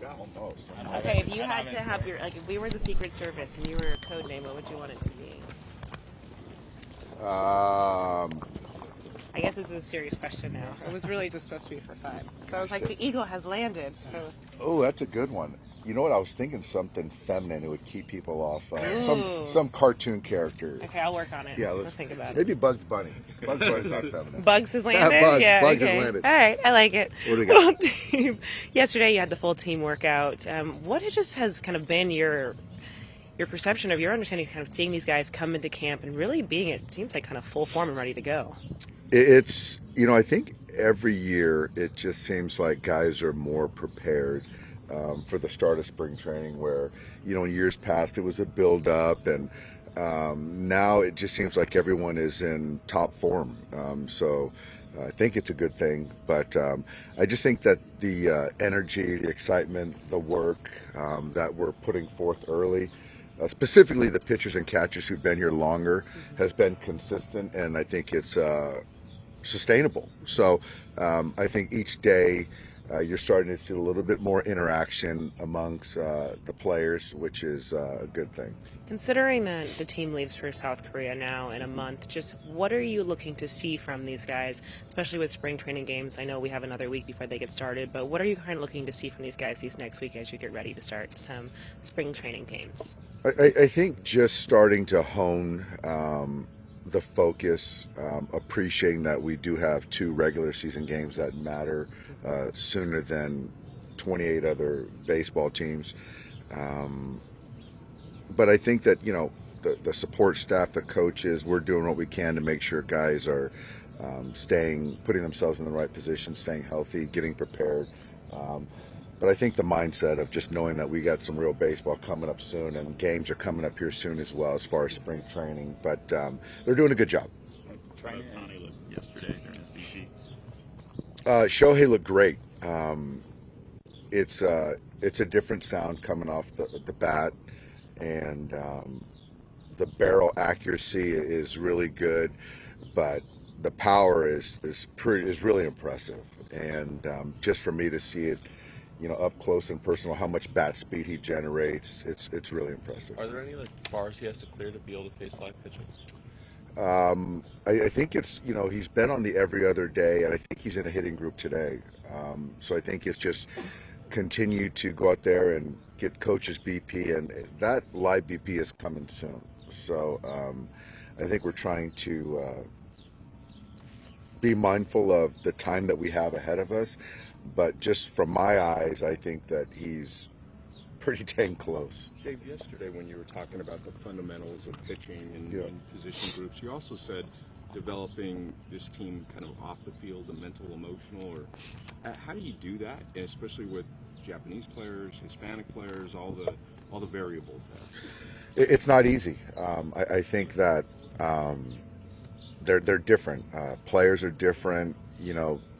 Almost. Okay, if you had to have your, like, if we were the Secret Service and you were a code name, what would you want it to be? I guess this is a serious question now. It was really just supposed to be for fun. So I was like, the eagle has landed. So. Oh, that's a good one. You know what? I was thinking something feminine that would keep people off. Ooh. Some cartoon character. Okay, I'll work on it. Yeah, let's think about it. Maybe Bugs Bunny. Bugs Bunny's not feminine. Bugs has landed? Bugs okay. has landed. All right, I like it. What do we got? Well, Dave, yesterday you had the full team workout. What has kind of been your perception of your understanding of kind of seeing these guys come into camp and really being, it seems like, kind of full form and ready to go? It's, I think every year it just seems like guys are more prepared for the start of spring training, where, in years past it was a build up, and now it just seems like everyone is in top form. So I think it's a good thing, but I just think that the energy, the excitement, the work that we're putting forth early, specifically the pitchers and catchers who've been here longer, has been consistent, and I think it's sustainable. So I think each day you're starting to see a little bit more interaction amongst the players, which is a good thing. Considering that the team leaves for South Korea now in a month, just what are you looking to see from these guys, especially with spring training games? I know we have another week before they get started, but what are you kind of looking to see from these guys these next week as you get ready to start some spring training games? I think just starting to hone the focus, appreciating that we do have 2 regular season games that matter sooner than 28 other baseball teams. But I think that, the support staff, the coaches, we're doing what we can to make sure guys are putting themselves in the right position, staying healthy, getting prepared. But I think the mindset of just knowing that we got some real baseball coming up soon, and games are coming up here soon as well, as far as spring training. But they're doing a good job. Ohtani looked yesterday during his BP. Shohei looked great. It's a different sound coming off the bat, and the barrel accuracy is really good, but the power is really impressive. And just for me to see it, up close and personal, how much bat speed he generates, it's really impressive. Are there any bars he has to clear to be able to face live pitching? I think it's, he's been on the every other day, and I think he's in a hitting group today. So I think it's just continue to go out there and get coaches BP, and that live BP is coming soon. So I think we're trying to be mindful of the time that we have ahead of us. But just from my eyes, I think that he's pretty dang close. Dave, yesterday when you were talking about the fundamentals of pitching and position groups, you also said developing this team kind of off the field, the mental, emotional, or how do you do that, and especially with Japanese players, Hispanic players, all the variables there? It's not easy. I think that they're different. Players are different.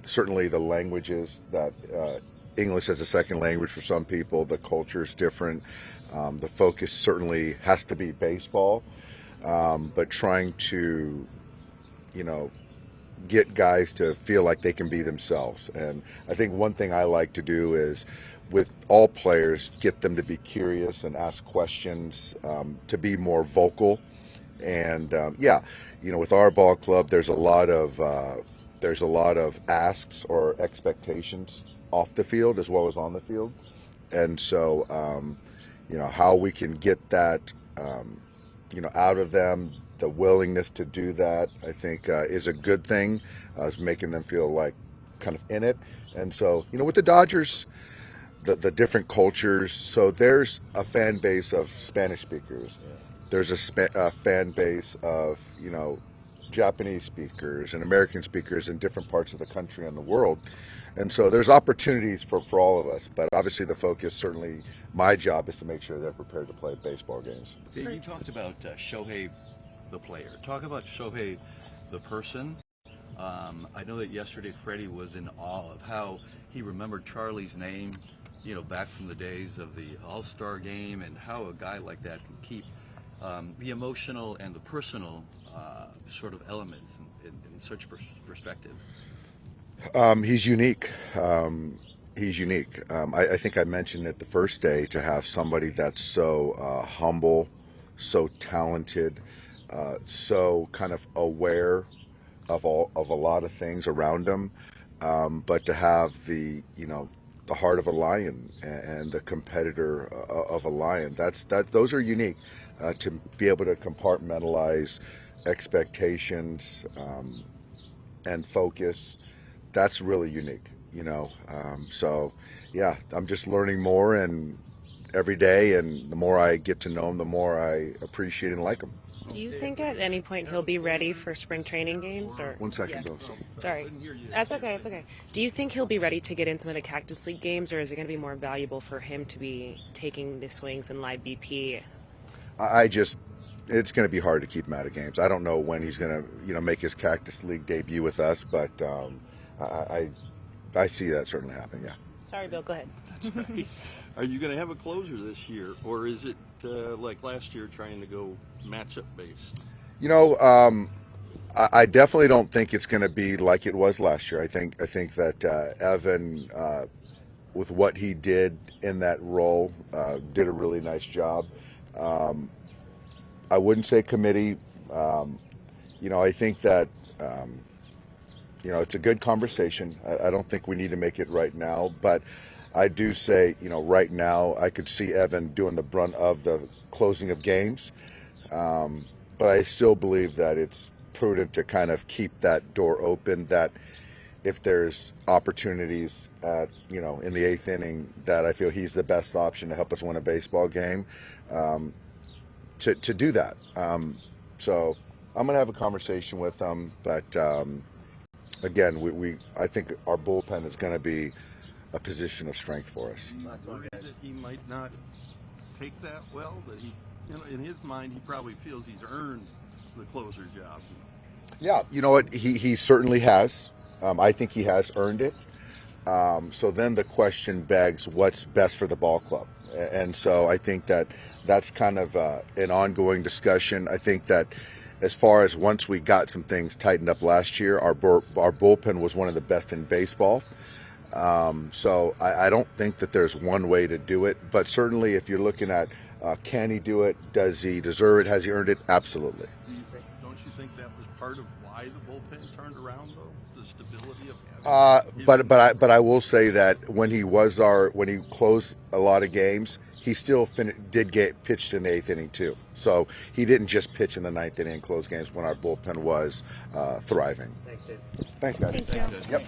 Certainly the languages that English as a second language for some people, the culture is different. The focus certainly has to be baseball, but trying to, get guys to feel like they can be themselves. And I think one thing I like to do is, with all players, get them to be curious and ask questions, to be more vocal. And with our ball club, there's a lot of asks or expectations off the field as well as on the field, and so how we can get that out of them, the willingness to do that, I think is a good thing, is making them feel like kind of in it. And so with the Dodgers, the different cultures, so there's a fan base of Spanish speakers, there's a fan base of Japanese speakers and American speakers in different parts of the country and the world. And so there's opportunities for all of us, but obviously the focus, certainly my job, is to make sure they're prepared to play baseball games. Dave, you talked about Shohei the player. Talk about Shohei the person. I know that yesterday Freddie was in awe of how he remembered Charlie's name, back from the days of the All-Star game, and how a guy like that can keep the emotional and the personal sort of elements in such perspective. He's unique. He's unique. I think I mentioned it the first day, to have somebody that's so humble, so talented, so kind of aware of a lot of things around him, but to have the heart of a lion and the competitor of a lion. Those are unique. To be able to compartmentalize expectations and focus, that's really unique. So yeah, I'm just learning more and every day, and the more I get to know him, the more I appreciate and like him. Do you think at any point he'll be ready for spring training games? Or 1 second, Bill. sorry, that's okay. It's okay. Do you think he'll be ready to get in some of the Cactus League games, or is it going to be more valuable for him to be taking the swings in live BP? It's going to be hard to keep him out of games. I don't know when he's going to make his Cactus League debut with us, but I see that certainly happening. Yeah. Sorry, Bill. Go ahead. That's right. Are you going to have a closer this year, or is it like last year, trying to go matchup based? I definitely don't think it's going to be like it was last year. I think that Evan, with what he did in that role, did a really nice job. I wouldn't say committee. I think that it's a good conversation. I don't think we need to make it right now, but I do say, right now I could see Evan doing the brunt of the closing of games, but I still believe that it's prudent to kind of keep that door open, that if there's opportunities at, in the 8th inning, that I feel he's the best option to help us win a baseball game, to do that. So I'm going to have a conversation with him, but again, I think our bullpen is going to be a position of strength for us. Worried that he might not take that well, that he, in his mind, he probably feels he's earned the closer job. Yeah, you know what? He certainly has. I think he has earned it. So then the question begs, what's best for the ball club? And so I think that's kind of an ongoing discussion. I think that as far as once we got some things tightened up last year, our bullpen was one of the best in baseball. So I don't think that there's one way to do it, but certainly if you're looking at can he do it, does he deserve it, has he earned it? Absolutely. Don't you think that was part of why the bullpen turned around, though? The stability of but I will say that when he closed a lot of games, he still did get pitched in the 8th inning too. So he didn't just pitch in the 9th inning and close games when our bullpen was thriving. Thanks, Dave. Thanks, guys. Thank you. Yep.